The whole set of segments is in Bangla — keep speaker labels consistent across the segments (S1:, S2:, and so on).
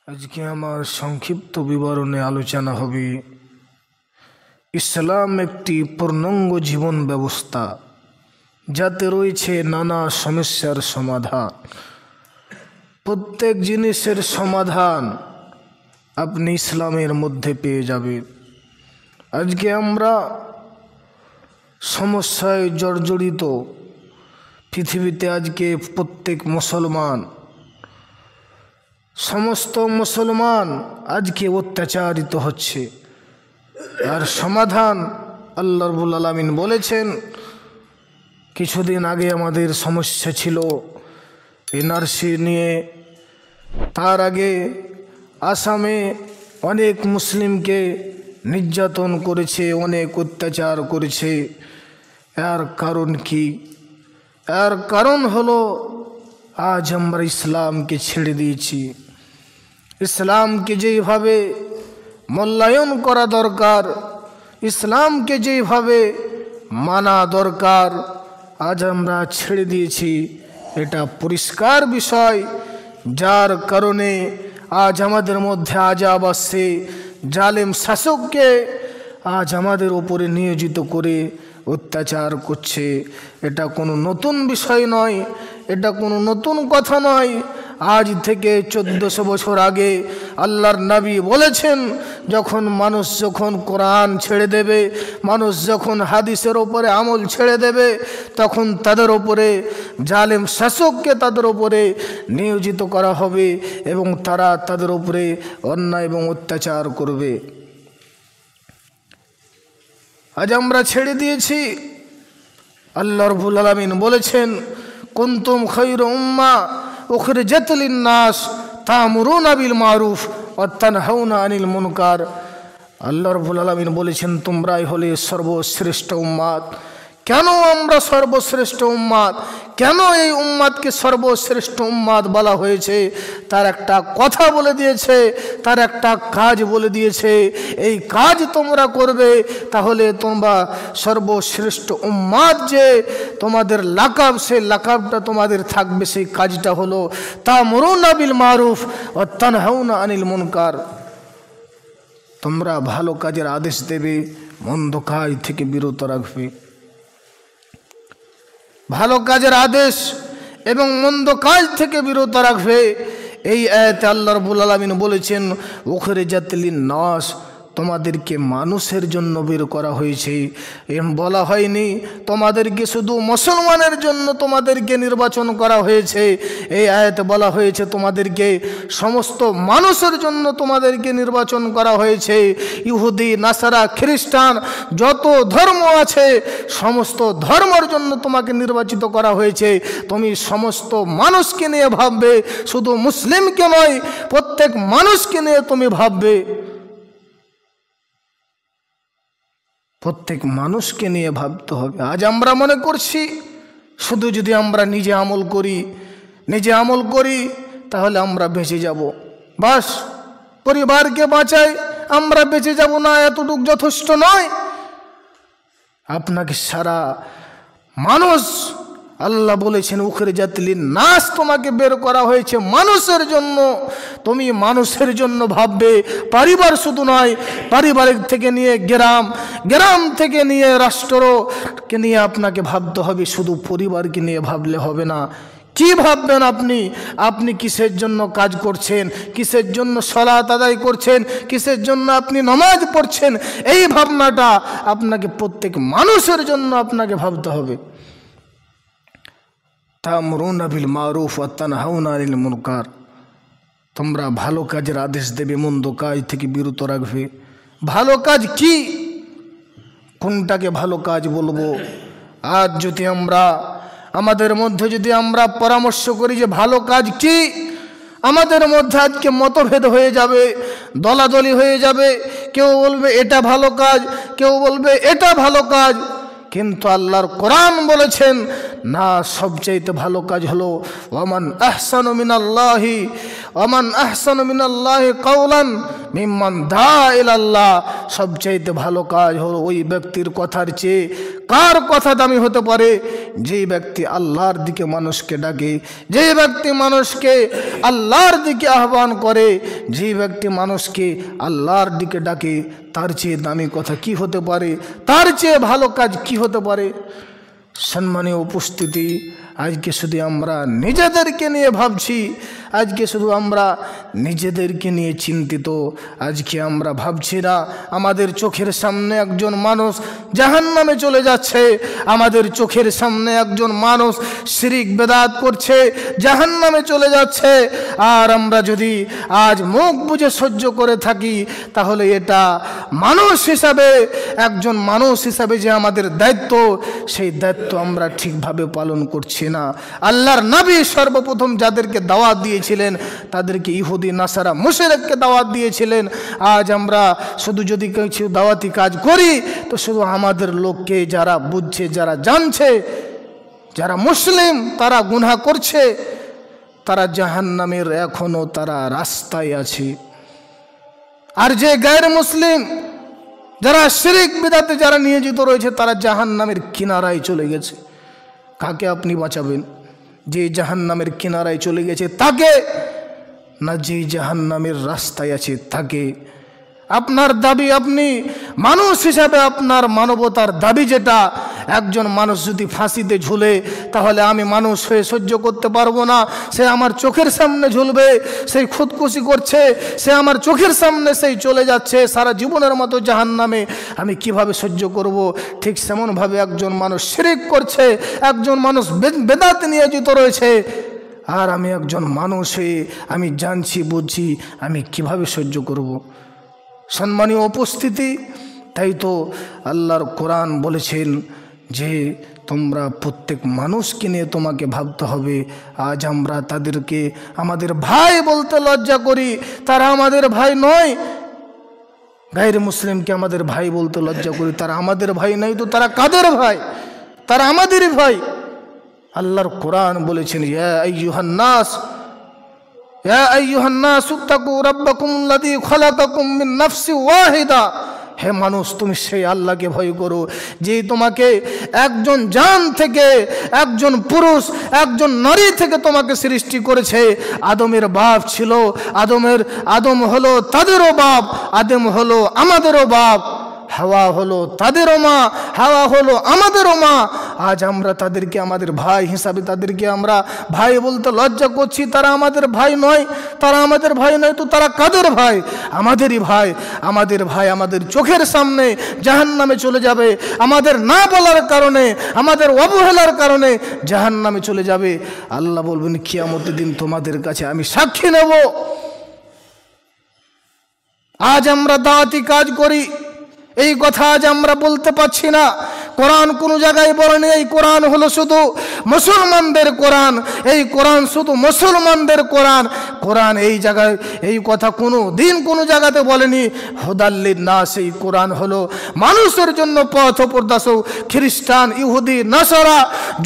S1: আজকে আমার সংক্ষিপ্ত বিবরণে আলোচনা হবে ইসলাম একটি পূর্ণাঙ্গ জীবন ব্যবস্থা, যাতে রয়েছে নানা সমস্যার সমাধান। প্রত্যেক জিনিসের সমাধান আপনি ইসলামের মধ্যে পেয়ে যাবেন। আজকে আমরা সমস্যায় জর্জরিত। পৃথিবীতে আজকে প্রত্যেক মুসলমান, সমস্ত মুসলমান আজকে অত্যাচারিত হচ্ছে। আর সমাধান আল্লাহ রাব্বুল আলামিন বলেছেন। কিছুদিন আগে আমাদের সমস্যা ছিল এনআরসি নিয়ে। তার আগে আসামে অনেক মুসলিমকে নির্যাতন করেছে, অনেক অত্যাচার করেছে। এর কারণ কি? এর কারণ হলো আজ আমরা ইসলামকে ছেড়ে দিয়েছি। ইসলামকে যেভাবে মূল্যায়ন করা দরকার, ইসলামকে যেভাবে মানা দরকার, আজ আমরা ছেড়ে দিয়েছি। এটা পরিষ্কার বিষয়, যার কারণে আজ আমাদের মধ্যে আযাব আসছে। জালেম শাসককে আজ আমাদের উপরে নিয়োজিত করে অত্যাচার করছে। এটা কোনো নতুন বিষয় নয়, এটা কোনো নতুন কথা নয়। আজ থেকে 1400 বছর আগে আল্লাহর নবী বলেছেন, মানুষ যখন কোরআন ছেড়ে দেবে, মানুষ যখন হাদিসের ওপরে আমল ছেড়ে দেবে, তখন তাদের ওপরে জালেম শাসককে তাদের ওপরে নিয়োজিত করা হবে এবং তারা তাদের ওপরে অন্যায় এবং অত্যাচার করবে। আজ আমরা ছেড়ে দিয়েছি। আল্লাহ রাব্বুল আলামিন বলেছেন, কুনতুম খায়রা উম্মাহ উখরিজাত লিন-নাস তা'মুরুনা বিল মারুফ ওয়া তানহাউনা আনিল মুনকার। আল্লাহ রাব্বুল আলামিন বলেছেন, তোমরাই হলে সর্বশ্রেষ্ঠ উম্মাত। কেন আমরা সর্বশ্রেষ্ঠ উম্মাত? কেন এই উম্মাতকে সর্বশ্রেষ্ঠ উম্মাত বলা হয়েছে? তার একটা কথা বলে দিয়েছে, তার একটা কাজ বলে দিয়েছে। এই কাজ তোমরা করবে, তাহলে তোমরা সর্বশ্রেষ্ঠ উম্মাত। যে তোমাদের লাকাব, সেই লাকাবটা তোমাদের থাকবে। সেই কাজটা হলো তা'মুরুনা বিল মারুফ ওয়া তানহাউনা আনিল মুনকার। তোমরা ভালো কাজের আদেশ দেবে, মন্দ কাজ থেকে বিরত রাখবে। ভালো কাজের আদেশ এবং মন্দ কাজ থেকে বিরত রাখবে। এই আয়াতে আল্লাহ রাব্বুল আলামিন বলেছেন, উখরিজাত লিন-নাস, তোমাদেরকে মানুষের জন্য বের করা হয়েছে। বলা হয়নি তোমাদেরকে শুধু মুসলমানের জন্য তোমাদেরকে নির্বাচন করা হয়েছে। এই আয়াতে বলা হয়েছে তোমাদেরকে সমস্ত মানুষের জন্য তোমাদেরকে নির্বাচন করা হয়েছে। ইহুদি, নাসারা, খ্রিস্টান, যত ধর্ম আছে সমস্ত ধর্মের জন্য তোমাকে নির্বাচিত করা হয়েছে। তুমি সমস্ত মানুষকে নিয়ে ভাববে, শুধু মুসলিমকে নয়, প্রত্যেক মানুষকে নিয়ে তুমি ভাববে। প্রত্যেক মানুষকে নিয়ে ভাবতে হবে। আজ আমরা মনে করছি শুধু যদি আমরা নিজে আমল করি তাহলে আমরা বেঁচে যাব। বাস, পরিবারকে বাঁচাই, আমরা বেঁচে যাব না, এতটুক যথেষ্ট নয়। আপনাকে সারা মানুষ, আল্লাহ বলেছেন উখরিজাত লিন-নাস, তোমাকে বের করা হয়েছে মানুষের জন্য। তুমি মানুষের জন্য ভাববে। পরিবার শুধু নয়, পারিবারিক থেকে নিয়ে গ্রাম, গ্রাম থেকে নিয়ে রাষ্ট্রকে নিয়ে আপনাকে ভাবতে হবে। শুধু পরিবারকে নিয়ে ভাবলে হবে না। কি ভাববেন আপনি? আপনি কিসের জন্য কাজ করছেন, কিসের জন্য সালাত আদায় করছেন, কিসের জন্য আপনি নামাজ পড়ছেন, এই ভাবনাটা আপনাকে প্রত্যেক মানুষের জন্য আপনাকে ভাবতে হবে। তা'মুরুনা বিল মারুফ ওয়া তানহাউনা আনিল মুনকার, তোমরা ভালো কাজের আদেশ দেবে, মন্দ কাজ থেকে বিরত রাখবে। ভালো কাজ কি? কোনটাকে ভালো কাজ বলবো? আজ যদি আমাদের মধ্যে যদি আমরা পরামর্শ করি যে ভালো কাজ কি, আমাদের মধ্যে আজকে মতভেদ হয়ে যাবে, দলাদলি হয়ে যাবে। কেউ বলবে এটা ভালো কাজ, কেউ বলবে এটা ভালো কাজ। কিন্তু আল্লাহর কোরআন বলেছেন, না, সবচাইতে ভালো কাজ হলো ওয়ামান আহসানু মিনাল্লাহি কাওলান মিম্মান দা ইলাল্লাহ। সবচাইতে ভালো কাজ হলো ওই ব্যক্তির কথার চেয়ে কার কথা দামি হতে পারে? যেই ব্যক্তি আল্লাহর দিকে মানুষকে ডাকে, যেই ব্যক্তি মানুষকে আল্লাহর দিকে আহ্বান করে, যেই ব্যক্তি মানুষকে আল্লাহর দিকে ডাকে, তার চেয়ে দামি কথা কি হতে পারে? তার চেয়ে ভালো কাজ কি হতে পারে? সম্মানীয় উপস্থিতি, আজকে শুধু আমরা নিজেদেরকে নিয়ে ভাবছি, আজকে শুধু আমরা নিজেদেরকে নিয়ে চিন্তিত। আজকে আমরা ভাবছি না আমাদের চোখের সামনে একজন মানুষ জাহান্নামে চলে যাচ্ছে, আমাদের চোখের সামনে একজন মানুষ শিরিক বেদাত করছে, জাহান্নামে চলে যাচ্ছে। আর আমরা যদি আজ মুখ বুজে সহ্য করে থাকি, তাহলে এটা মানুষ হিসাবে, একজন মানুষ হিসাবে যে আমাদের দায়িত্ব, সেই দায়িত্ব আমরা ঠিকভাবে পালন করছি না। আল্লাহর নবী সর্বপ্রথম যাদেরকে দাওয়াত দিয়েছিলেন, তাদেরকে ইহুদি নাসারা মুশরিককে দাওয়াত দিয়েছিলেন। আজ আমরা শুধু যদি কিছু দাওয়াতি কাজ করি, তো শুধু আমাদের লোককে, যারা বুঝছে, যারা জানছে, যারা মুসলিম, তারা গুনাহ করছে, তারা জাহান্নামের এখনো তারা রাস্তায় আছে। আর যে গায়ের মুসলিম, যারা শিরিক বিদআতে যারা নিয়োজিত রয়েছে, তারা জাহান্নামের কিনারায় চলে গেছে। কাকে আপনি বাঁচাবেন? যে জাহান্নামের কিনারায় চলে গেছে তাকে, না যে জাহান্নামের রাস্তায় আছে তাকে? আপনার দাবি, আপনি মানুষ হিসাবে আপনার মানবতার দাবি যেটা, একজন মানুষ যদি ফাঁসিতে ঝুলে, তাহলে আমি মানুষ হয়ে সহ্য করতে পারবো না। সে আমার চোখের সামনে ঝুলবে, সেই খুদকুশি করছে, সে আমার চোখের সামনে সেই চলে যাচ্ছে সারা জীবনের মতো জাহান্নামে, আমি কিভাবে সহ্য করব? ঠিক সেমনভাবে একজন মানুষ শিরিক করছে, একজন মানুষ বেদাতে নিয়োজিত রয়েছে, আর আমি একজন মানুষ হয়ে আমি জানছি, বুঝছি, আমি কিভাবে সহ্য করব? সম্মানীয় উপস্থিতি, তাই তো আল্লাহর কোরআন বলেছেন যে তোমরা প্রত্যেক মানুষকে নিয়ে তোমাকে ভাবতে হবে। আজ আমরা তাদেরকে আমাদের ভাই বলতে লজ্জা করি, তারা আমাদের ভাই নয়। গায়ের মুসলিমকে আমাদের ভাই বলতে লজ্জা করি, তারা আমাদের ভাই নয় তো তারা কাদের ভাই? তারা আমাদেরই ভাই। আল্লাহর কোরআন বলেছেন, ইয়া আইয়ুহান নাস ইত্তাকু রাব্বাকুমুল্লাযী খালাকাকুম মিন নাফসিন ওয়াহিদা। হে মানুষ, তুমি সেই আল্লাহকে ভয় করো যে তোমাকে একজন জান থেকে, একজন পুরুষ, একজন নারী থেকে তোমাকে সৃষ্টি করেছে। আদমের বাপ ছিল, আদম হলো তাদেরও বাপ, আদম হলো আমাদেরও বাপ, হাওয়া হলো তাদেরও মা, হাওয়া হলো আমাদেরও মা। আজ আমরা তাদেরকে আমাদের ভাই হিসাবে তাদেরকে আমরা ভাই বলতে লজ্জা করছি। তারা আমাদের ভাই নয়, তারা আমাদের ভাই নয় তো তারা কাদের ভাই? আমাদেরই ভাই। আমাদের ভাই আমাদের চোখের সামনে জাহান্নামে চলে যাবে, আমাদের না বলার কারণে, আমাদের অবহেলার কারণে জাহান্নামে চলে যাবে। আল্লাহ বলবেন কিয়ামতের দিন তোমাদের কাছে আমি সাক্ষী নেব। আজ আমরা দাওয়াতি কাজ করি, এই কথা আজ আমরা বলতে পারছি না। কোরআন কোনো জায়গায় বলেনি এই কোরআন হলো শুধু মুসলমানদের কোরআন, এই কোরআন শুধু মুসলমানদের কোরআন। কোরআন এই জায়গায় এই কথা কোনো দিন কোনো জায়গাতে বলেনি। হুদাল্লিন নাস, এই কোরআন হলো মানুষের জন্য পথ প্রদর্শক। খ্রিস্টান, ইহুদি, নাসারা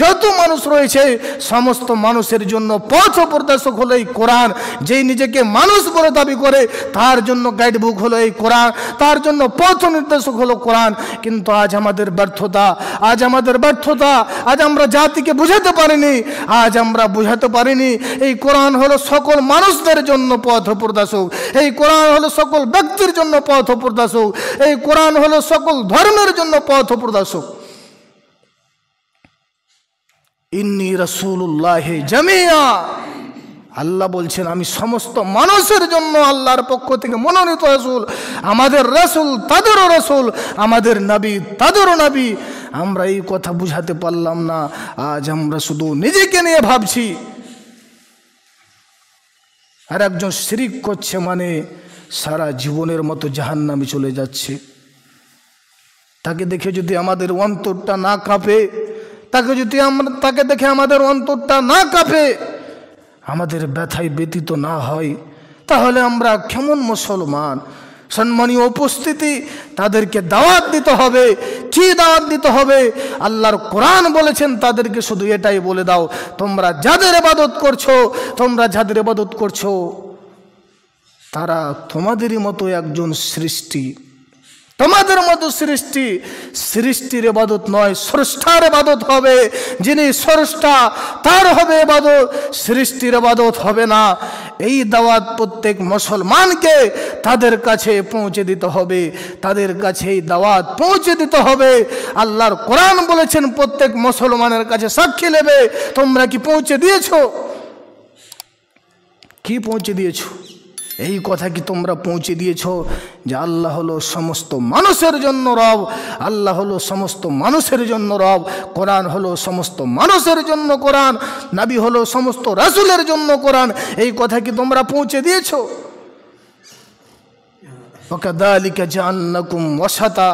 S1: যত মানুষ রয়েছে সমস্ত মানুষের জন্য পথ প্রদর্শক হলো এই কোরআন। যেই নিজেকে মানুষ বলে দাবি করে তার জন্য গাইড বুক হলো এই কোরআন, তার জন্য পথ নির্দেশক হলো কোরআন। কিন্তু আজ আমাদের ব্যর্থতা, আজ আমাদের ব্যর্থতা, আজ আমরা জাতিকে বুঝাতে পারিনি, আজ আমরা বুঝাতে পারিনি এই কোরআন হলো সকল মানুষদের জন্য পথ প্রদর্শক, এই কোরআন হলো সকল ব্যক্তির জন্য পথ প্রদর্শক, এই কোরআন হলো সকল ধর্মের জন্য পথ প্রদর্শক। ইন্নী রাসূলুল্লাহ জামিয়া, আল্লাহ বলছেন আমি সমস্ত মানুষের জন্য আল্লাহর পক্ষ থেকে মনোনীত রাসূল। আমাদের রাসূল তাদেরও রাসূল, আমাদের নবী তাদেরও নবী। আমরা এই কথা বুঝাতে পারলাম না। আজ আমরা শুধু নিজেকে নিয়ে ভাবছি। আর একজন শিরিক করছে মানে সারা জীবনের মতো জাহান্নামে চলে যাচ্ছে। তাকে দেখে যদি আমাদের অন্তরটা না কাঁপে, তাকে দেখে আমাদের অন্তরটা না কাঁপে, আমাদের ব্যথায় ব্যতীত না হয়, তাহলে আমরা কেমন মুসলমান? সম্মানীয় উপস্থিতি, তাদেরকে দাওয়াত দিতে হবে। কি দাওয়াত দিতে হবে? আল্লাহর কোরআন বলেছেন তাদেরকে শুধু এটাই বলে দাও, তোমরা যাদের ইবাদত করছো তারা তোমাদেরই মতো একজন সৃষ্টি, তোমাদের মতো সৃষ্টির ইবাদত নয়, স্রষ্টার ইবাদত হবে। যিনি স্রষ্টা তার হবে ইবাদত, সৃষ্টির ইবাদত হবে না। এই দাওয়াত প্রত্যেক মুসলমানকে তাদের কাছে পৌঁছে দিতে হবে, তাদের কাছে এই দাওয়াত পৌঁছে দিতে হবে। আল্লাহর কোরআন বলেছেন প্রত্যেক মুসলমানের কাছে সাক্ষী নেবে। তোমরা কি পৌঁছে দিয়েছো? কি পৌঁছে দিয়েছো? এই কথা কি তোমরা পৌঁছে দিয়েছো যে আল্লাহ হলো সমস্ত মানুষের জন্য রব, আল্লাহ হলো সমস্ত মানুষের জন্য রব, কোরআন হলো সমস্ত মানুষের জন্য কোরআন, নবী হলো সমস্ত রাসূলের জন্য কোরআন? এই কথা কি তোমরা পৌঁছে দিয়েছো? ওয়াকাযালিকা জাআলনাকুম ওয়াসাতা,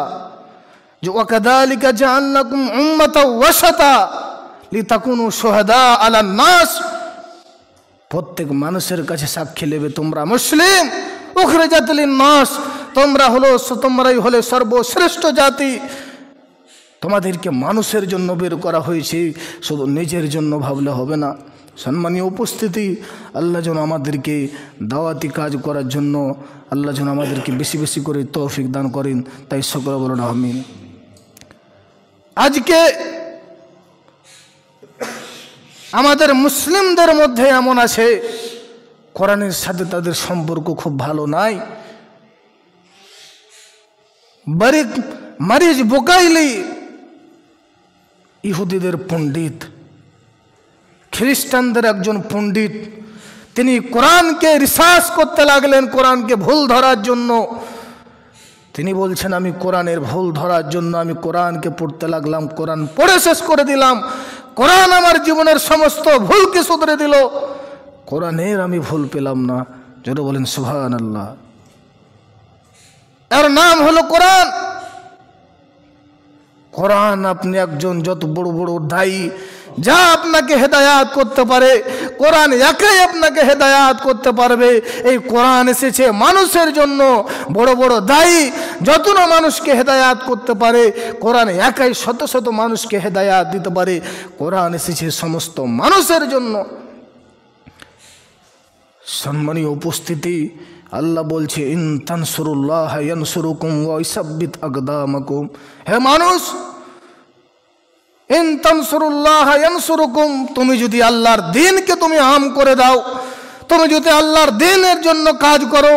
S1: যে ওয়াকাযালিকা জাআলনাকুম উম্মাতাও ওয়াসাতা লিতাকুনু শুহাদা আলান নাস। প্রত্যেক মানুষের কাছে সাক্ষী নেবে তোমরা মুসলিম, উখরিজাত লিন-নাস, তোমরাই হলে সর্বশ্রেষ্ঠ জাতি। তোমাদেরকে মানুষের জন্য বের করা হয়েছে, শুধু নিজের জন্য ভাবলে হবে না। সম্মানীয় উপস্থিতি, আল্লাহ যেন আমাদেরকে দাওয়াতি কাজ করার জন্য আল্লাহ যেন আমাদেরকে বেশি বেশি করে তৌফিক দান করেন, তাই সকলে বলুন আমিন। আজকে আমাদের মুসলিমদের মধ্যে এমন আছে কোরআনের সাথে তাদের সম্পর্ক খুব ভালো নাই। মারিজ বুকাইলি ইহুদিদের পণ্ডিত, খ্রিস্টানদের একজন পণ্ডিত, তিনি কোরআনকে রিসার্চ করতে লাগলেন কোরআনকে ভুল ধরার জন্য। তিনি বলছেন আমি কোরআনের ভুল ধরার জন্য আমি কোরআনকে পড়তে লাগলাম, কোরআন পড়ে শেষ করে দিলাম, কোরআন আমার জীবনের সমস্ত ভুলকে শুধরে দিল, কোরআনের আমি ভুল পেলাম না। যেটা বলেন সুবহানাল্লাহ। এর নাম হলো কোরআন। কোরআন আপনি একজন যত বড় বড় দায়ী যা আপনাকে হেদায়াত করতে পারে, কোরআন একাই আপনাকে হেদায়াত করতে পারবে। এই কোরআন এসেছে মানুষের জন্য। বড় বড় দায়ী যত না মানুষকে হেদায়াত করতে পারে, কোরআন একাই শত শত মানুষকে হেদায়াত দিতে পারে। কোরআন এসেছে সমস্ত মানুষের জন্য। সম্মানীয় উপস্থিতি, আল্লাহ বলছে ইন তানসুরুল্লাহ ইয়ানসুরুকুম ওয়া ইসাব্বিত আকদামাকুম। হে মানুষ, ইন তানসুরুল্লাহ ইয়ানসুরুকুম, তুমি যদি আল্লাহর দ্বীনকে তুমি আম করে দাও, তুমি যদি আল্লাহর দ্বীনের জন্য কাজ করো,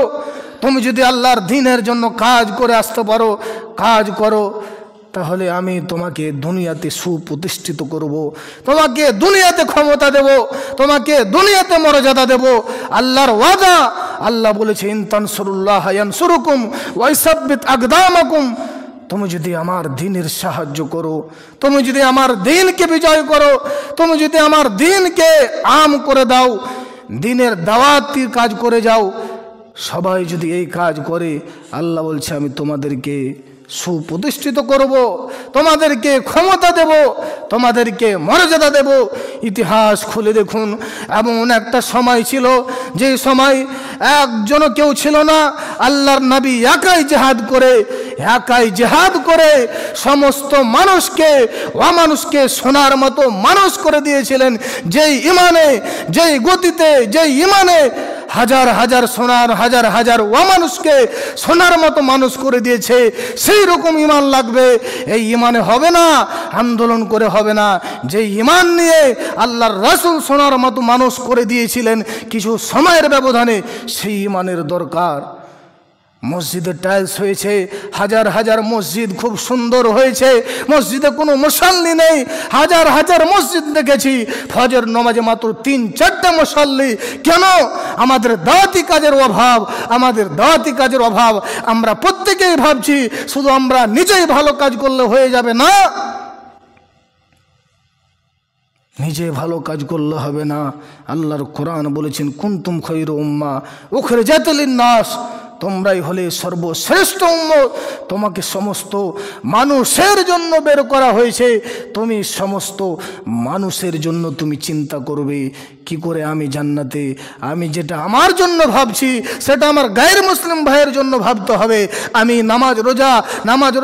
S1: তুমি যদি আল্লাহর দ্বীনের জন্য কাজ করে আসতে পারো, কাজ করো, তাহলে আমি তোমাকে দুনিয়াতে সুপ্রতিষ্ঠিত করব, তোমাকে দুনিয়াতে ক্ষমতা দেব, তোমাকে দুনিয়াতে মর্যাদা দেব। আল্লাহর ওয়াদা। আল্লাহ বলেছে ইন তানসুরুল্লাহ ইয়ানসুরুকুম ওয়া ইসাব্বিত আকদামাকুম। তুমি যদি আমার দ্বীনের সাহায্য করো, তুমি যদি আমার দ্বীনকে বিজয় করো, তুমি যদি আমার দ্বীনকে আম করে দাও, দ্বীনের দাওয়াতির কাজ করে যাও, সবাই যদি এই কাজ করে, আল্লাহ বলছে আমি তোমাদেরকে সুপ্রতিষ্ঠিত করব, তোমাদেরকে ক্ষমতা দেব, তোমাদেরকে মর্যাদা দেব। ইতিহাস খুলে দেখুন, এমন একটা সময় ছিল যে সময় একজনও কেউ ছিল না, আল্লাহর নবী একাই জিহাদ করে সমস্ত মানুষকে অমানুষকে সোনার মতো মানুষ করে দিয়েছিলেন। যেই ইমানে, যেই গতিতে, যেই ইমানে হাজার হাজার সোনার, হাজার হাজার অমানুষকে সোনার মতো মানুষ করে দিয়েছে, সেই রকম ইমান লাগবে। এই ইমানে হবে না, আন্দোলন করে হবে না। যে ইমান নিয়ে আল্লাহর রাসূল সোনার মতো মানুষ করে দিয়েছিলেন কিছু সময়ের ব্যবধানে, সেই ইমানের দরকার। মসজিদে টাইলস হয়েছে, হাজার হাজার মসজিদ খুব সুন্দর হয়েছে, মসজিদে কোনো মুসাল্লি নেই। হাজার হাজার মসজিদ দেখেছি, ফজর নামাজে মাত্র ৩-৪টা মুসাল্লি। কেন? আমাদের দাওয়াতি কাজের অভাব, আমাদের দাওয়াতি কাজের অভাব। আমরা প্রত্যেকেই ভাবছি শুধু আমরা নিজেই ভালো কাজ করলে হয়ে যাবে না, নিজে ভালো কাজ করলে হবে না। আল্লাহর কোরআন বলেছেন কুনতুম খায়রা উম্মাহ উখরিজাত লিন-নাস, তোমরাই হলে সর্বশ্রেষ্ঠ উম্মত, তোমাকে সমস্ত মানুষের জন্য বের করা হয়েছে, তুমি সমস্ত মানুষের জন্য তুমি চিন্তা করবে কি করে আমি জান্নাতে, আমি যেটা আমার জন্য ভাবছি সেটা আমার গায়ের মুসলিম ভাইয়ের জন্য ভাবতে হবে। আমি নামাজ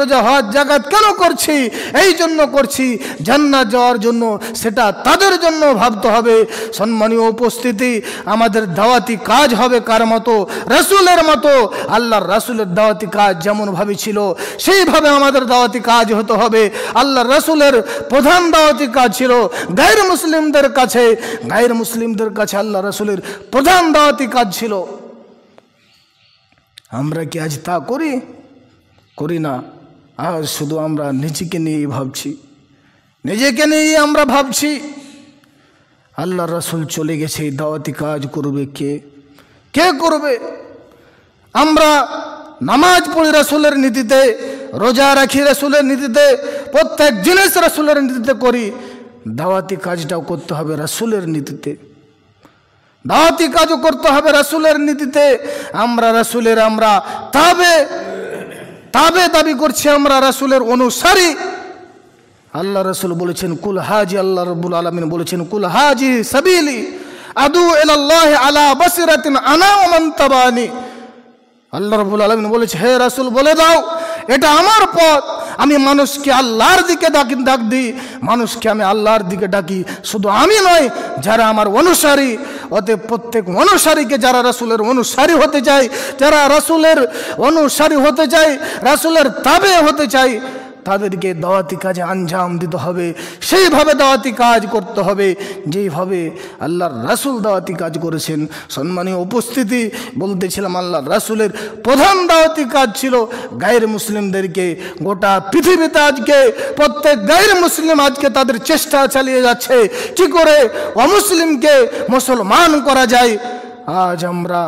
S1: রোজা হজ জাকাত কেন করছি? এই জন্য করছি জান্নাত যাওয়ার জন্য, সেটা তাদের জন্য ভাবতে হবে। সম্মানীয় উপস্থিতি, আমাদের দাওয়াতি কাজ হবে কার মতো? রাসূলের মতো। আল্লাহর রাসূলের দাওয়াতি কাজ যেমনভাবে ছিল সেইভাবে আমাদের দাওয়াতি কাজ হতে হবে। আল্লাহর রাসূলের প্রধান দাওয়াতি কাজ ছিল গায়ের মুসলিমদের কাছে, আল্লাহ রাসূলের প্রধান দাওয়াতি কাজ ছিল। আমরা কি আজ তা করি না? আজ শুধু আমরা নিজেকে নিয়েই ভাবছি। আল্লাহ রাসূল চলে গেছে, দাওয়াতি কাজ করবে কে করবে? আমরা নামাজ পড়ি রাসূলের নীতিতে, রোজা রাখি রাসূলের নীতিতে, প্রত্যেক জিনিস রাসূলের নীতিতে করি। দাওয়াতি কাজটাও করতে হবে রাসূলের নীতিতে, আমরা রাসূলের তাবে দাবি করছি, আমরা রাসূলের অনুসারী। আল্লাহ রাসূল বলেছেন কুল হাজি, আল্লাহ রাব্বুল আলামিন বলেছেন কুল হাজি সাবিলি আদু ইলাল্লাহি আলা বাসিরাতিন আনা ওয়া মান তাবানি। আল্লাহ রাব্বুল আলামিন বলেছে, হে রাসূল বলে দাও এটা আমার পথ, আমি মানুষকে আল্লাহর দিকে ডাক দিই, মানুষকে আমি আল্লাহর দিকে ডাকি। শুধু আমি নয়, যারা আমার অনুসারী, অতএব প্রত্যেক অনুসারীকে, যারা রাসূলের অনুসারী হতে চায়, রাসূলের তাবে হতে চায়, তাদেরকে দাওয়াতি কাজে আঞ্জাম দিতে হবে। সেইভাবে দাওয়াতি কাজ করতে হবে যেইভাবে আল্লাহর রাসূল দাওয়াতি কাজ করেছেন। সম্মানীয় উপস্থিতি, বলতেছিলাম আল্লাহর রাসূলের প্রধান দাওয়াতি কাজ ছিল গায়ের মুসলিমদেরকে। গোটা পৃথিবীতে আজকে প্রত্যেক গায়ের মুসলিম আজকে তাদের চেষ্টা চালিয়ে যাচ্ছে কি করে অমুসলিমকে মুসলমান করা যায়। আজ আমরা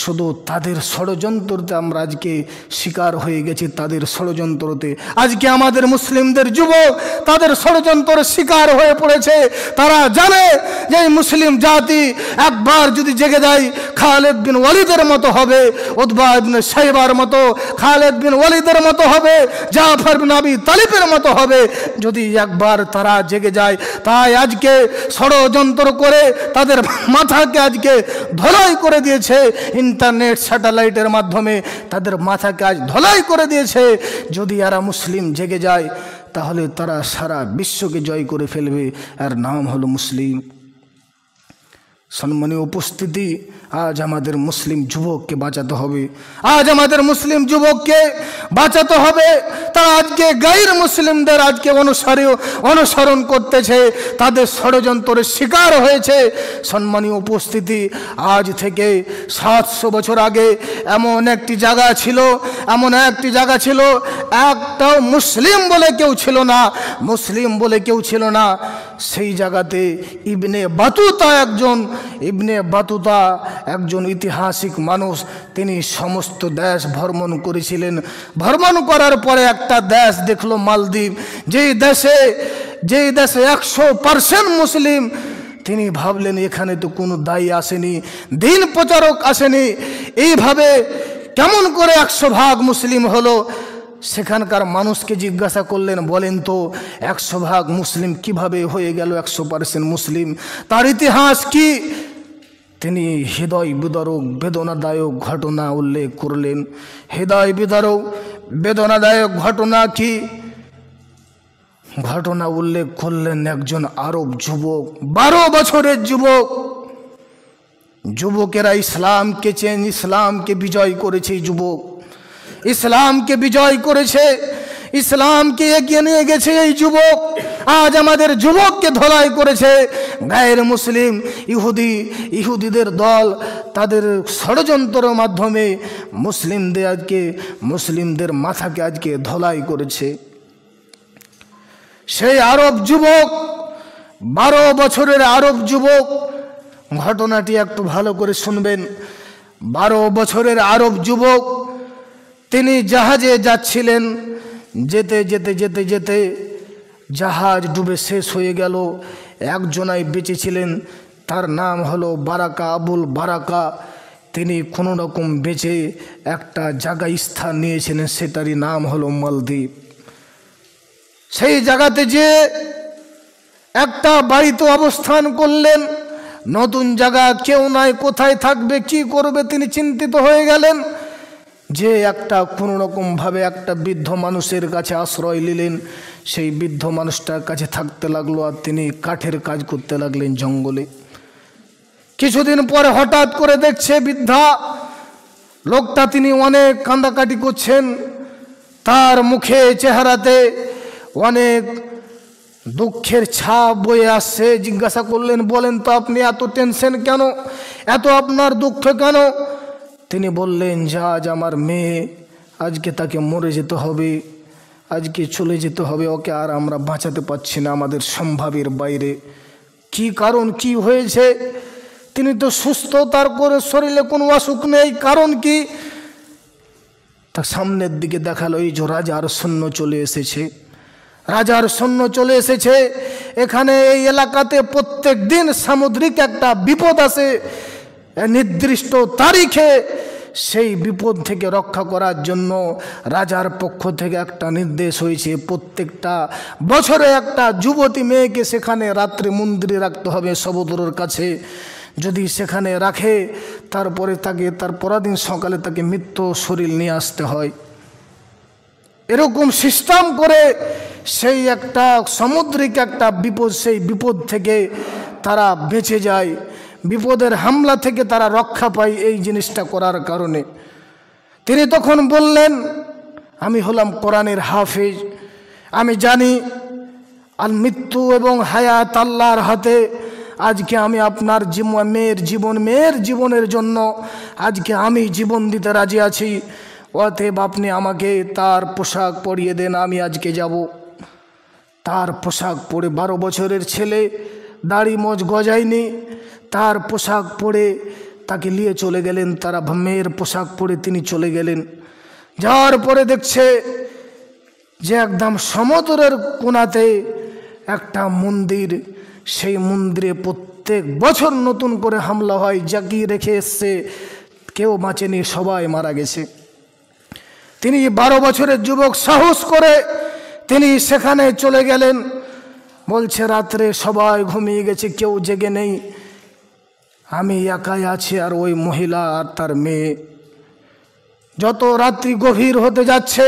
S1: শুধু তাদের ষড়যন্ত্রতে আমরা আজকে শিকার হয়ে গেছি, তাদের ষড়যন্ত্রতে আজকে আমাদের মুসলিমদের যুবক তাদের ষড়যন্ত্রের শিকার হয়ে পড়েছে। তারা জানে যে এই মুসলিম জাতি একবার যদি জেগে যায় খালিদ বিন ওয়ালিদের মতো হবে, উতবা ইবনে শাইবার মতো, খালিদ বিন ওয়ালিদের মতো হবে, জাফর বিন আবি তালিবের মতো হবে যদি একবার তারা জেগে যায়। তাই আজকে ষড়যন্ত্র করে তাদের মাথাকে আজকে ধলাই করে দিয়েছে, ইন্টারনেট স্যাটেলাইটের মাধ্যমে তাদের মাথাকে আজ ধলাই করে দিয়েছে। যদি এরা মুসলিম জেগে যায় তাহলে তারা সারা বিশ্বকে জয় করে ফেলবে, আর নাম হলো মুসলিম। সম্মানীয় উপস্থিতি, আজ আমাদের মুসলিম যুবককে বাঁচাতে হবে, তারা আজকে গায়ের মুসলিমদের আজকে অনুসরণ করতেছে, তাদের ষড়যন্ত্রের শিকার হয়েছে। সম্মানীয় উপস্থিতি, আজ থেকে 700 বছর আগে এমন একটি জায়গা ছিল, একটাও মুসলিম বলে কেউ ছিল না। সেই জায়গাতে ইবনে বাতুতা একজন ঐতিহাসিক মানুষ, তিনি সমস্ত দেশ ভ্রমণ করেছিলেন। ভ্রমণ করার পরে একটা দেশ দেখলো মালদ্বীপ, যেই দেশে 100% মুসলিম। তিনি ভাবলেন এখানে তো কোনো দায়ী আসেনি, দিন প্রচারক আসেনি, এইভাবে কেমন করে 100 ভাগ মুসলিম হলো। সেখানকার মানুষকে জিজ্ঞাসা করলেন, বলেন তো 100 ভাগ মুসলিম কিভাবে হয়ে গেল 100% মুসলিম, তার ইতিহাস কি? তিনি হৃদয় বিদারক বেদনাদায়ক ঘটনা উল্লেখ করলেন। হৃদয় বিদারক বেদনাদায়ক ঘটনা কি? ঘটনা উল্লেখ করলেন একজন আরব যুবক, 12 বছরের যুবকেরা ইসলামকে বিজয় করেছে। ইসলামকে বিজয় করেছে, ইসলামকে এগিয়ে নিয়ে গেছে এই যুবক। আজ আমাদের যুবককে ধলাই করেছে গায়ের মুসলিম ইহুদিদের দল, তাদের ষড়যন্ত্রের মাধ্যমে মুসলিমদের মাথাকে আজকে ধলাই করেছে। সেই আরব যুবক, 12 বছরের আরব যুবক, ঘটনাটি একটু ভালো করে শুনবেন। 12 বছরের আরব যুবক, তিনি জাহাজে যাচ্ছিলেন। যেতে যেতে জাহাজ ডুবে শেষ হয়ে গেল। একজনাই বেঁচে ছিলেন, তার নাম হলো বারাকা, আবুল বারাকা। তিনি কোনো রকম বেঁচে একটা জায়গায় স্থান নিয়েছিলেন, সেটারই নাম হলো মালদ্বীপ। সেই জায়গাতে যে একটা বাড়িতে অবস্থান করলেন, নতুন জায়গা, কেউ নাই, কোথায় থাকবে, কি করবে, তিনি চিন্তিত হয়ে গেলেন। যে একটা কোনো রকমভাবে একটা বৃদ্ধ মানুষের কাছে আশ্রয় নিলেন, সেই বৃদ্ধ মানুষটার কাছে থাকতে লাগলো, আর তিনি কাঠের কাজ করতে লাগলেন জঙ্গলে। কিছুদিন পরে হঠাৎ করে দেখছে বৃদ্ধা লোকটা, তিনি অনেক কান্দাকাটি করছেন, তার মুখে চেহারাতে অনেক দুঃখের ছাপ বয়ে আসছে। জিজ্ঞাসা করলেন, বলেন তো আপনি এত টেনশন কেন, এত আপনার দুঃখ কেন? তিনি বললেন যে আজ আমার মেয়ে, আজকে তাকে মরে যেতে হবে, আজকে চলে যেতে হবে, ওকে আর আমরা বাঁচাতে পারছি না, আমাদের সম্ভাবের বাইরে। কি কারণ, কি হয়েছে? তিনি তো সুস্থ, তার করে শরীরে কোনো অসুখ নেই, কারণ কি? তার সামনের দিকে দেখালো, এই যে রাজার সৈন্য চলে এসেছে, রাজার সৈন্য চলে এসেছে। এখানে এই এলাকাতে প্রত্যেক দিন সামুদ্রিক একটা বিপদ আসে, নির্দিষ্ট তারিখে সেই বিপদ থেকে রক্ষা করার জন্য রাজার পক্ষ থেকে একটা নির্দেশ হয়েছে, প্রত্যেকটা বছরে একটা যুবতী মেয়েকে সেখানে রাত্রে মন্দিরে রাখতে হবে সমুদ্রের কাছে। যদি সেখানে রাখে, তারপরে তাকে তার পরদিন সকালে তাকে মৃত্যু শরীর নিয়ে আসতে হয়। এরকম সিস্টেম করে সেই একটা সামুদ্রিক একটা বিপদ, সেই বিপদ থেকে তারা বেঁচে যায়, বিপদের হামলা থেকে তারা রক্ষা পায় এই জিনিসটা করার কারণে। তিনি তখন বললেন, আমি হলাম কোরআনের হাফেজ, আমি জানি আর মৃত্যু এবং হায়াত আল্লাহর হাতে। আজকে আমি আপনার মেয়ের জীবনের জন্য আজকে আমি জীবন দিতে রাজি আছি, অতএব আপনি আমাকে তার পোশাক পরিয়ে দেন, আমি আজকে যাব। তার পোশাক পরে, 12 বছরের ছেলে, দাড়ি মোজ গজায়নি, তার পোশাক পরে তাকে নিয়ে চলে গেলেন। তারা মেয়ের পোশাক পরে তিনি চলে গেলেন। যাওয়ার পরে দেখছে যে একদম সমুদ্রের কোণাতে একটা মন্দির, সেই মন্দিরে প্রত্যেক বছর নতুন করে হামলা হয়, জাগিয়ে রেখে এসছে, কেউ বাঁচেনি, সবাই মারা গেছে। তিনি 12 বছরের যুবক সাহস করে তিনি সেখানে চলে গেলেন। বলছে রাত্রে সবাই ঘুমিয়ে গেছে, কেউ জেগে নেই, আমি একাই আছি আর ওই মহিলা আর তার মেয়ে। যত রাত্রি গভীর হতে যাচ্ছে,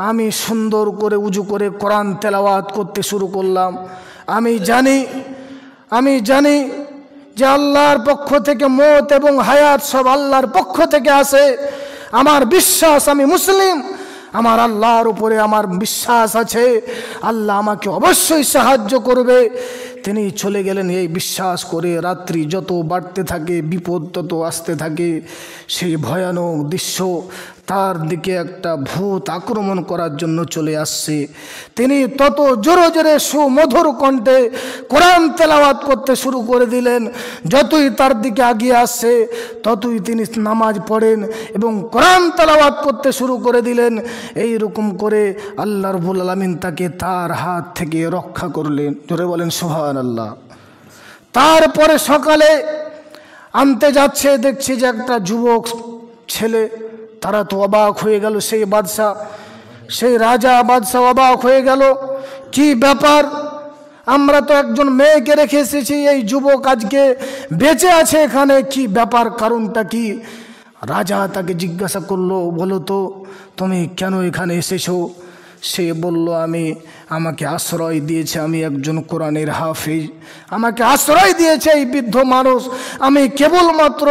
S1: আমি সুন্দর করে উজু করে কোরআন তেলাওয়াত করতে শুরু করলাম। আমি জানি যে আল্লাহর পক্ষ থেকে মওত এবং হায়াত সব আল্লাহর পক্ষ থেকে আসে। আমার বিশ্বাস, আমি মুসলিম, আমার আল্লাহর উপরে আমার বিশ্বাস আছে, আল্লাহ আমাকে অবশ্যই সাহায্য করবে। তিনি চলে গেলেন এই বিশ্বাস করে। রাত্রি যত বাড়তে থাকে, বিপদ তত আসতে থাকে। সেই ভয়ানক দৃশ্য, তার দিকে একটা ভূত আক্রমণ করার জন্য চলে আসছে। তিনি তত জোরে জোরে সুমধুর কণ্ঠে কোরআন তেলাওয়াত করতে শুরু করে দিলেন। যতই তার দিকে এগিয়ে আসছে, ততই তিনি নামাজ পড়েন এবং কোরআন তেলাওয়াত করতে শুরু করে দিলেন। এই রকম করে আল্লাহ রাব্বুল আলামিন তাকে তার হাত থেকে রক্ষা করলেন। জোরে বলেন সুবহানাল্লাহ। তারপরে সকালে আনতে যাচ্ছে, দেখছি যে একটা যুবক ছেলে, তারা তো অবাক হয়ে গেল। সেই বাদশাহ, সেই রাজা বাদশাহ অবাক হয়ে গেল, কি ব্যাপার, আমরা তো একজন মেয়েকে রেখে এসেছি, এই যুবক আজকে বেঁচে আছে এখানে, কি ব্যাপার, কারণটা কি? রাজা তাকে জিজ্ঞাসা করলো, বলো তো তুমি কেন এখানে এসেছো? সে বলল, আমাকে আশ্রয় দিয়েছে, আমি একজন কোরআনের হাফেজ, আমাকে আশ্রয় দিয়েছে এই বৃদ্ধ মানুষ, আমি কেবলমাত্র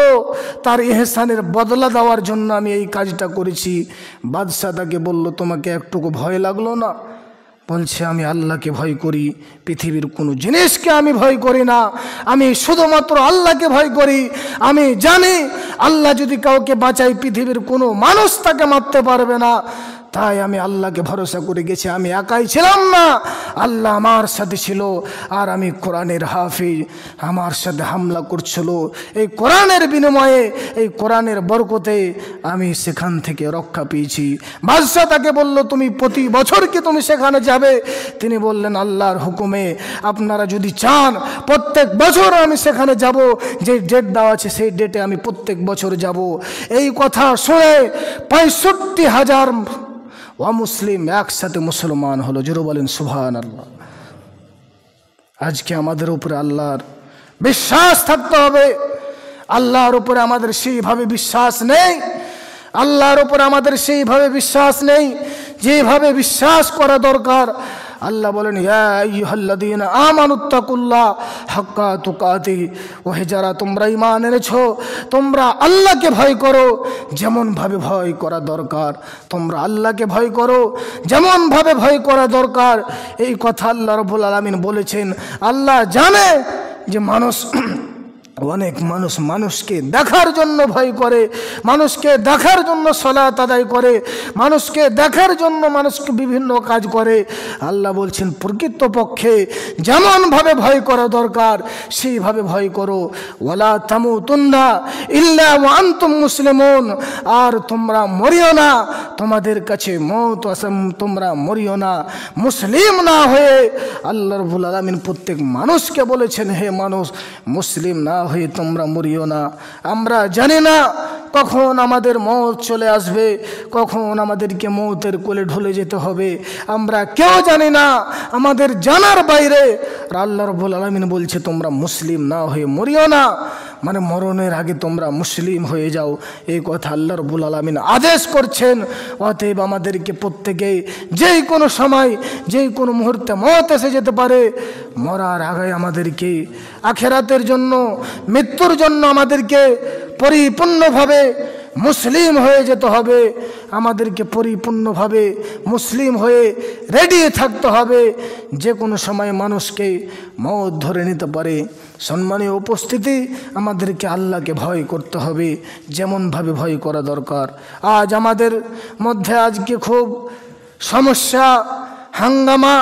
S1: তার ইহসানের বদলা দেওয়ার জন্য আমি এই কাজটা করেছি। বাদশাহ তাকে বলল, তোমাকে একটুকু ভয় লাগলো না? বলছে, আমি আল্লাহকে ভয় করি, পৃথিবীর কোনো জিনিসকে আমি ভয় করি না, আমি শুধুমাত্র আল্লাহকে ভয় করি। আমি জানি আল্লাহ যদি কাউকে বাঁচায়, পৃথিবীর কোনো মানুষ তাকে মারতে পারবে না। তাই আমি আল্লাহকে ভরসা করে গেছি। আমি একাই ছিলাম না, আল্লাহ আমার সাথে ছিল। আর আমি কোরআনের হাফিজ, আমার সাথে হামলা করছিল। এই কোরআনের বিনিময়ে, এই কোরআনের বরকতে আমি সেখান থেকে রক্ষা পেয়েছি। বাদশাহ তাকে বলল, তুমি প্রতি বছর কি তুমি সেখানে যাবে? তিনি বললেন, আল্লাহর হুকুমে আপনারা যদি চান প্রত্যেক বছর আমি সেখানে যাব। যে ডেট দেওয়া আছে সেই ডেটে আমি প্রত্যেক বছর যাব। এই কথা শুনে 65,000 অমুসলিম একসাথে মুসলমান হলো। জোরে বলেন সুবহানাল্লাহ। আজকে আমাদের উপরে আল্লাহর বিশ্বাস থাকতে হবে। আল্লাহর উপরে আমাদের সেইভাবে বিশ্বাস নেই। আল্লাহর উপরে আমাদের সেইভাবে বিশ্বাস নেই যেভাবে বিশ্বাস করা দরকার। আল্লাহ বলেন, ইয়া আইয়ুহাল্লাযীনা আমানুত্তাকুল্লাহ হাক্কা তুকাতিহি, ওহে যারা তোমরা ঈমান এনেছো, তোমরা আল্লাহকে ভয় করো যেমনভাবে ভয় করা দরকার। তোমরা আল্লাহকে ভয় করো যেমনভাবে ভয় করা দরকার। এই কথা আল্লাহ রাব্বুল আলামিন বলেছেন। আল্লাহ জানে যে অনেক মানুষ মানুষকে দেখার জন্য ভয় করে, মানুষকে দেখার জন্য সালাত আদায় করে, মানুষকে দেখার জন্য মানুষকে বিভিন্ন কাজ করে। আল্লাহ বলছেন, প্রকৃতপক্ষে যেমনভাবে ভয় করা দরকার সেইভাবে ভয় করো। ওয়ালা তামুতুন্না ইল্লা ওয়া আনতুম মুসলিমুন, আর তোমরা মরিও না, তোমাদের কাছে মওত আছে, তোমরা মরিও না মুসলিম না হয়ে। আল্লাহ রাব্বুল আলামিন প্রত্যেক মানুষকে বলেছেন, হে মানুষ, মুসলিম না হয়ে তোমরা মরিও না। আমরা জানি না কখন আমাদের মওত চলে আসবে, কখন আমাদেরকে মওতের কোলে ঢলে যেতে হবে, আমরা কেউ জানি না, আমাদের জানার বাইরে। আল্লাহ রাব্বুল আলামিন বলছে, তোমরা মুসলিম না হয়ে মরিও না, মানে মরণের আগে তোমরা মুসলিম হয়ে যাও। এই কথা আল্লাহ রাব্বুল আলামিন আদেশ করছেন। অতএব আমাদেরকে প্রত্যেকেই যেই কোনো সময়, যেই কোনো মুহূর্তে মওত এসে যেতে পারে। মরার আগে আমাদেরকে আখিরাতের জন্য, মৃত্যুর জন্য আমাদেরকে পরিপূর্ণভাবে মুসলিম হয়ে যেতে হবে। আমাদেরকে পরিপূর্ণভাবে মুসলিম হয়ে রেডি থাকতে হবে। যে কোনো সময় মানুষকে মওত ধরে নিতে পারে। সম্মানীয় উপস্থিতি, আমাদেরকে আল্লাহকে ভয় করতে হবে যেমনভাবে ভয় করা দরকার। আজ আমাদের মধ্যে আজকে খুব সমস্যা, হাঙ্গামা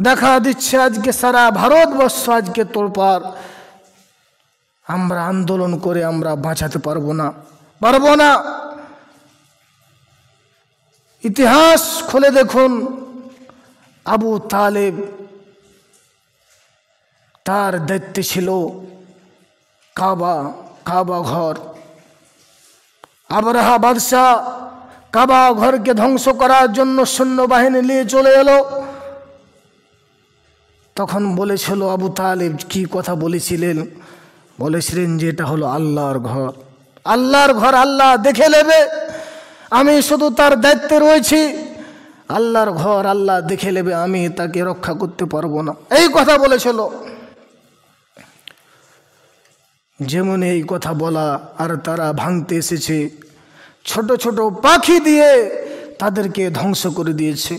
S1: দেখা দিচ্ছে। আজকে সারা ভারতবর্ষ আজকে তোলপাড়। আমরা আন্দোলন করে আমরা বাঁচাতে পারবো না। ইতিহাস খুলে দেখুন, আবু তালেব, তার দায়িত্বে ছিল কাবা ঘর। আবরাহা বাদশাহ কাবা ঘরকে ধ্বংস করার জন্য সৈন্যবাহিনী নিয়ে চলে এলো। তখন বলেছিল আবু তালেব, কি কথা বলেছিলেন? বলেছিলেন যে এটা হলো আল্লাহর ঘর, আল্লাহর ঘর আল্লাহ দেখে নেবে, আমি শুধু তার দায়িত্বে রয়েছি। আল্লাহর ঘর আল্লাহ দেখে নেবে, আমি তাকে রক্ষা করতে পারবো না, এই কথা বলেছিল। যেমন এই কথা বলা, আর তারা ভাঙতে এসেছে, ছোট ছোট পাখি দিয়ে তাদেরকে ধ্বংস করে দিয়েছে।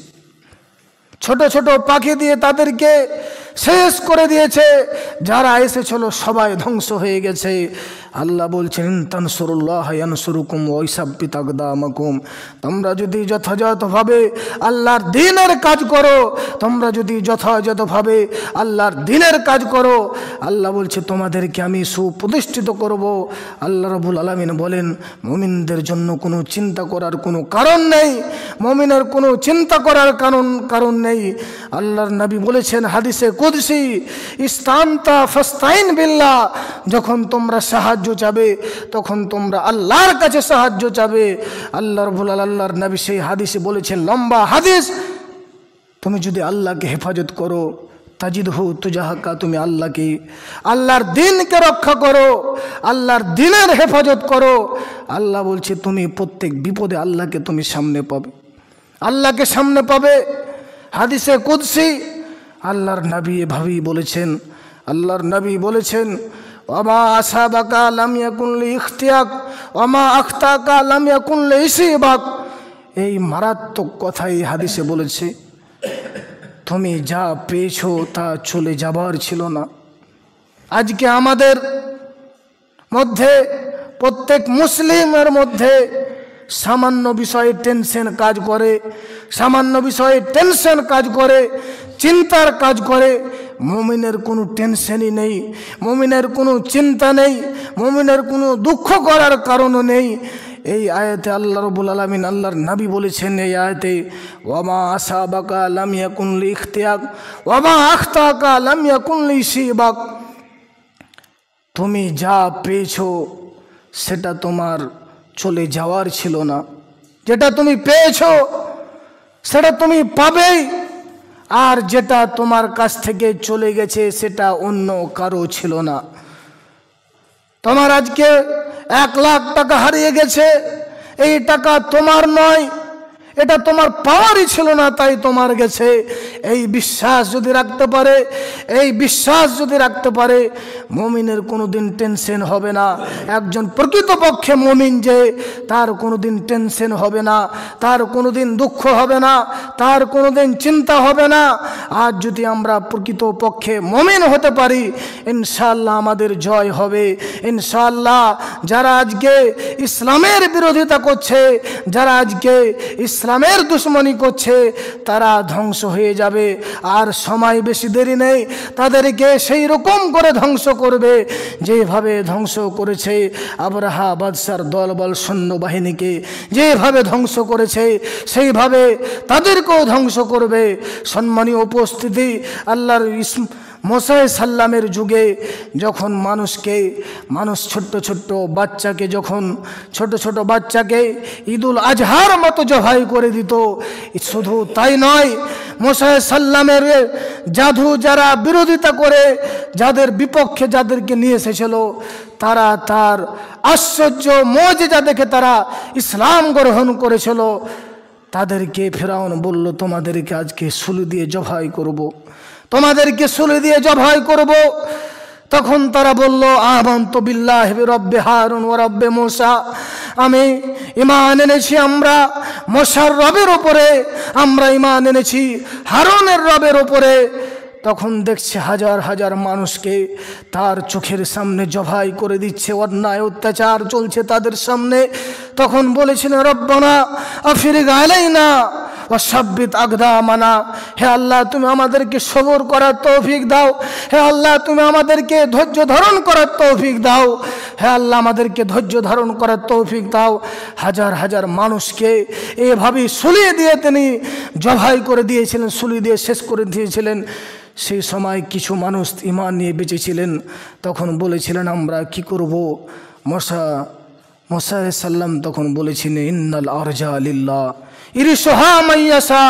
S1: ছোট ছোট পাখি দিয়ে তাদেরকে শেষ করে দিয়েছে। যারা এসেছিল সবাই ধ্বংস হয়ে গেছে। আল্লাহ বলছেন, তানসুরুল্লাহ ইয়ানসুরুকুম ওয়া ইসাব্বিত আকদামাকুম। তোমরা যদি যথাযথভাবে আল্লাহর দ্বীনের কাজ করো, তোমরা যদি যথাযথভাবে আল্লাহর দ্বীনের কাজ করো, আল্লাহ বলছে তোমাদেরকে আমি সুপ্রতিষ্ঠিত করব। আল্লাহ রাব্বুল আলামিন বলেন, মুমিনদের জন্য কোনো চিন্তা করার কোনো কারণ নেই, মুমিনের কোনো চিন্তা করার কারণ নেই। আল্লাহর নবী বলেছেন হাদিসে কুদসি, ইস্তানতা ফাস্তাইন বিল্লাহ, যখন তোমরা সাহায্য চাবে তখন তোমরা আল্লাহর কাছে সাহায্য চাবে। আল্লাহর নবী সেই হাদিসে বলেছেন, লম্বা হাদিস, তুমি যদি আল্লাহকে হেফাজত করো, তাজিদহু তুজাহাকা, তুমি আল্লাহকে, আল্লাহর দ্বীনকে রক্ষা করো, আল্লাহর দ্বীনের হেফাজত করো, আল্লাহ বলছে তুমি প্রত্যেক বিপদে আল্লাহকে তুমি সামনে পাবে, আল্লাহকে সামনে পাবে। হাদিসে কুদসি আল্লাহর নবী এভাবেই বলেছেন। আল্লাহর নবী বলেছেন, ওমা আসাবাকা লাম ইয়াকুন লিইখতিয়াক ওমা আখতাকা লাম ইয়াকুন লিইসিবাক। এই মারাত্মক কথা এই হাদিসে বলেছে। তুমি যা পেয়েছো তা চলে যাবার ছিল না। আজকে আমাদের মধ্যে, প্রত্যেক মুসলিমের মধ্যে সামান্য বিষয়ে টেনশন কাজ করে, সামান্য বিষয়ে টেনশন কাজ করে, চিন্তার কাজ করে। মুমিনের কোনো টেনশনই নেই, মুমিনের কোনো চিন্তা নেই, মুমিনের কোনো দুঃখ করার কারণও নেই। এই আয়াতে আল্লাহ রাব্বুল আলামিন, আল্লাহর নবী বলেছেন এই আয়াতে, ওয়ামা আসাবাকা লাম ইয়াকুন লিইখতিয়াক ওয়ামা আখতাকা লাম ইয়াকুন লিইসিবাক। তুমি যা পেয়েছো সেটা তোমার চলে যাওয়ার ছিল না, যেটা তুমি পেয়েছো সেটা তুমি পাবেই, আর যেটা তোমার কাছ থেকে চলে গেছে সেটা অন্য কারো ছিল না। তোমার আজকে 1 লাখ টাকা হারিয়ে গেছে, এই টাকা তোমার নয়, এটা তোমার পাওয়ারই ছিল না, তাই তোমার গেছে। এই বিশ্বাস যদি রাখতে পারে, এই বিশ্বাস যদি রাখতে পারে, মুমিনের কোনোদিন টেনশন হবে না। একজন প্রকৃতপক্ষে মুমিন যে, তার কোনোদিন টেনশন হবে না, তার কোনোদিন দুঃখ হবে না, তার কোনোদিন চিন্তা হবে না। আর যদি আমরা প্রকৃতপক্ষে মুমিন হতে পারি, ইনশাআল্লাহ আমাদের জয় হবে ইনশাআল্লাহ। যারা আজকে ইসলামের বিরোধিতা করছে, যারা আজকে ইসলামের দুশ্মনী করছে, তারা ধ্বংস হয়ে যাবে। আর সময় বেশি দেরি নেই, তাদেরকে সেই রকম করে ধ্বংস করবে যেভাবে ধ্বংস করেছে আবরাহা বাদশার দলবল সৈন্যবাহিনীকে, যেভাবে ধ্বংস করেছে সেইভাবে তাদেরকেও ধ্বংস করবে। সম্মানীয় উপস্থিতি, আল্লাহর মুসা সাল্লামের যুগে যখন মানুষ ছোট্ট বাচ্চাকে, যখন ছোট বাচ্চাকে ঈদুল আজহার মতো জবাই করে দিত, শুধু তাই নয়, মুসা সাল্লামের জাদু যারা বিরোধিতা করে, যাদের বিপক্ষে যাদেরকে নিয়ে এসেছিল, তারা তার আশ্চর্য মুজিজা দেখে তারা ইসলাম গ্রহণ করেছিল। তাদেরকে ফেরাউন বলল, তোমাদেরকে আজকে শুলি দিয়ে জবাই করব, তোমাদেরকে শুলি দিয়ে জবাই করব। তখন তারা বলল, আমানতু বিল্লাহি রব্বি হারুন ওয়া রব্বি মুসা, আমি ঈমান এনেছি আমরা মুসার রবের উপরে, আমরা ঈমান এনেছি হারুনের রবের উপরে। তখন দেখছে হাজার হাজার মানুষকে তার চোখের সামনে জবাই করে দিচ্ছে, অন্যায় অত্যাচার চলছে তাদের সামনে। তখন বলেছিলেন, রব্বানা আফরিগ আলাইনা ওয়া সাব্বিত আকদামানা, হে আল্লাহ তুমি আমাদেরকে সবর করার তৌফিক দাও, হে আল্লাহ তুমি আমাদেরকে ধৈর্য ধারণ করার তৌফিক দাও, হে আল্লাহ আমাদেরকে ধৈর্য ধারণ করার তৌফিক দাও। হাজার হাজার মানুষকে এভাবে শুলিয়ে দিয়ে তিনি জবাই করে দিয়েছিলেন, শুলিয়ে দিয়ে শেষ করে দিয়েছিলেন। সেই সময় কিছু মানুষ ঈমান নিয়ে বেঁচেছিলেন, তখন বলেছিলেন আমরা কি করব। মুসা সাল্লাম তখন বলেছিলেন, ইন্নাল আরজা লিল্লাহ ইরসুহা মাইয়াশা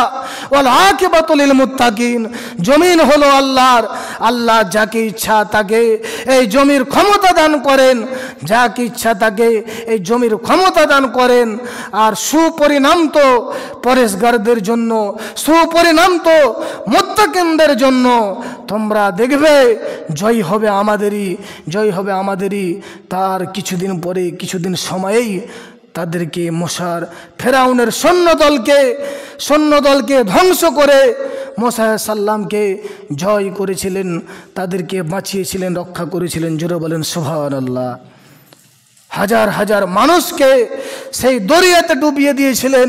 S1: ওয়াল আকিবাতু লিল মুত্তাকিন, জমিন হলো আল্লাহর, আল্লাহ যাকে ইচ্ছা তাকে এই জমির ক্ষমতা দান করেন, যাকে ইচ্ছা তাকে এই জমির ক্ষমতা দান করেন। আর সুপরিণাম তো পরেশগারদের জন্য, সুপরিণাম তো মুত্তাকিনদের জন্য। তোমরা দেখবে জয় হবে আমাদেরই, জয় হবে আমাদেরই। তার কিছুদিন পরে, কিছুদিন সময়েই তাদেরকে মুসার ফেরাউনের সৈন্যদলকে ধ্বংস করে মুসা সাল্লামকে জয় করেছিলেন, তাদেরকে বাঁচিয়েছিলেন, রক্ষা করেছিলেন। জোরে বলেন সুবহানাল্লাহ। হাজার হাজার মানুষকে সেই দরিয়াতে ডুবিয়ে দিয়েছিলেন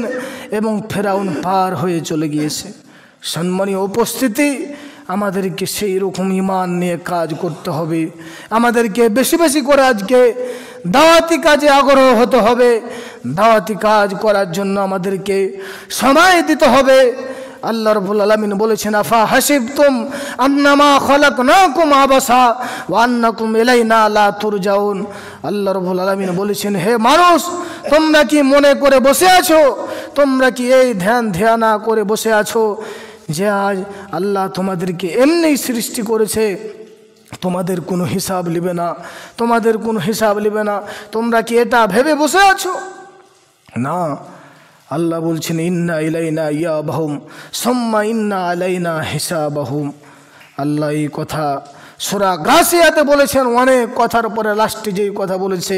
S1: এবং ফেরাউন পার হয়ে চলে গিয়েছে। সম্মানীয় উপস্থিতি, আমাদেরকে সেই রকম ঈমান নিয়ে কাজ করতে হবে। আমাদেরকে বেশি বেশি করে আজকে দাওয়াতি কাজে আগ্রহ হতে হবে। দাওয়াতি কাজ করার জন্য আমাদেরকে সময় দিতে হবে। আল্লাহ রাব্বুল আলামিন বলেছেন, আফা হাসিবতুম আন্নামা খালাকনাকুম আবাসা ওয়া আন্নাকুম ইলাইনা লা তুরজাউন। আল্লাহ রাব্বুল আলামিন বলেছেন, হে মানুষ, তোমরা কি মনে করে বসে আছো, তোমরা কি এই ধ্যানা করে বসে আছো যে আজ আল্লাহ তোমাদেরকে এমনি সৃষ্টি করেছে, তোমাদের কোনো হিসাব নেবে না, তোমাদের কোনো হিসাব নেবে না? তোমরা কি এটা ভেবে বসে আছো? না, আল্লাহ বলছেন, ইন্না ইলাইনা ইয়াবাহুম সুম্মা ইন্না আলাইনা হিসাবাহুম। আল্লাহ এই কথা সূরা গাসিয়াতে বলেছেন। অনেক কথার পরে লাস্টে যেই কথা বলেছে,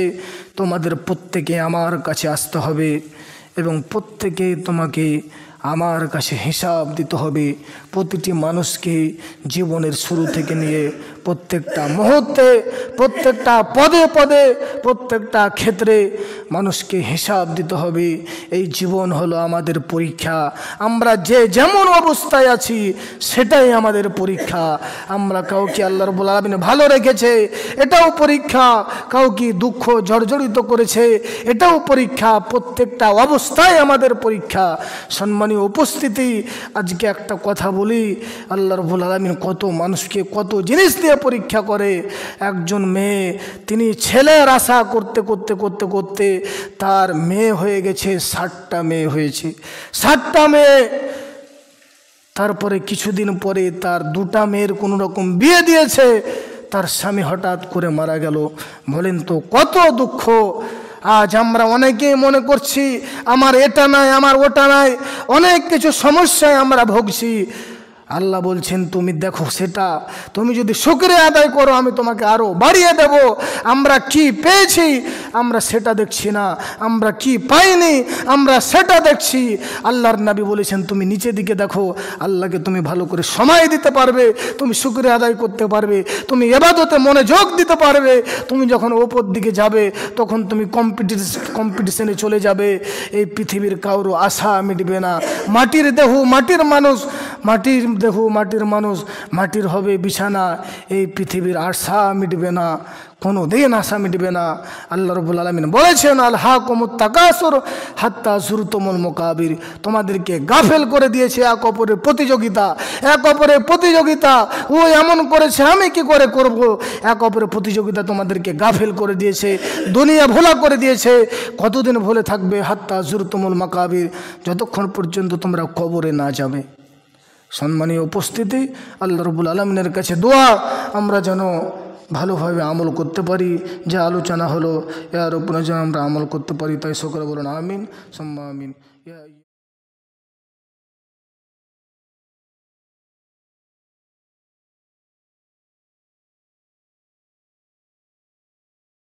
S1: তোমাদের প্রত্যেকে আমার কাছে আসতে হবে এবং প্রত্যেকে তোমাকে আমার কাছে হিসাব দিতে হবে। প্রতিটি মানুষকে জীবনের শুরু থেকে নিয়ে প্রত্যেকটা মুহূর্তে, প্রত্যেকটা পদে পদে, প্রত্যেকটা ক্ষেত্রে মানুষকে হিসাব দিতে হবে। এই জীবন হলো আমাদের পরীক্ষা। আমরা যে যেমন অবস্থায় আছি সেটাই আমাদের পরীক্ষা। আমরা কাউকে আল্লাহ রাব্বুল আলামিন ভালো রেখেছে, এটাও পরীক্ষা। কাউকে দুঃখ জর্জরিত করেছে, এটাও পরীক্ষা। প্রত্যেকটা অবস্থায় আমাদের পরীক্ষা। সম্মানীয় উপস্থিতি, আজকে একটা কথা বলি, আল্লাহ রাব্বুল আলামিন কত মানুষকে কত জিনিস দিয়ে পরীক্ষা করে। একজন মেয়ে, তিনি ছেলের আশা করতে করতে করতে করতে তার মেয়ে হয়ে গেছে, 60টা মেয়ে হয়েছে, 60টা মেয়ে। তারপরে কিছুদিন পরে তার 2টা মেয়ের কোনো রকম বিয়ে দিয়েছে, তার স্বামী হঠাৎ করে মারা গেল। বলেন তো কত দুঃখ। আজ আমরা অনেকেই মনে করছি আমার এটা নাই, আমার ওটা নাই, অনেক কিছু সমস্যায় আমরা ভুগছি। আল্লাহ বলছেন তুমি দেখো সেটা, তুমি যদি শুকরিয়া আদায় করো আমি তোমাকে আরো বাড়িয়ে দেব। আমরা কি পেয়েছি আমরা সেটা দেখছি না, আমরা কি পাইনি আমরা সেটা দেখছি। আল্লাহর নবী বলেছেন তুমি নিচের দিকে দেখো, আল্লাহকে তুমি ভালো করে সময় দিতে পারবে, তুমি শুকরিয়া আদায় করতে পারবে, তুমি ইবাদতে মনোযোগ দিতে পারবে। তুমি যখন ওপর দিকে যাবে তখন তুমি কম্পিটিশনে চলে যাবে। এই পৃথিবীর কারো আশা মিটবে না। মাটির দেহ মাটির মানুষ, মাটির দেহ মাটির মানুষ, মাটির হবে বিছানা। এই পৃথিবীর আশা মিটবে না, কোনো দিন আশা মিটবে না। আল্লাহ রাব্বুল আলামিন বলেছেন আলহাকুমুত তাকাসুর হাত্তা যুরতুমুল মাকাবির। তোমাদেরকে গাফেল করে দিয়েছে এক অপরের প্রতিযোগিতা, এক অপরের প্রতিযোগিতা। ও এমন করেছে আমি কি করে করব, এক অপরের প্রতিযোগিতা তোমাদেরকে গাফেল করে দিয়েছে, দুনিয়া ভোলা করে দিয়েছে। কতদিন ভুলে থাকবে? হাত্তা যুরতুমুল মাকাবির, যতক্ষণ পর্যন্ত তোমরা কবরে না যাবে। সম্মানীয় উপস্থিতি, আল্লাহ রাব্বুল আলামিনের কাছে দোয়া আমরা যেন ভালোভাবে আমল করতে পারি। যা আলোচনা হলো এর উপরে যেন আমরা আমল করতে পারি, তাই সকলে বলুন আমিন সুম্মা আমিন।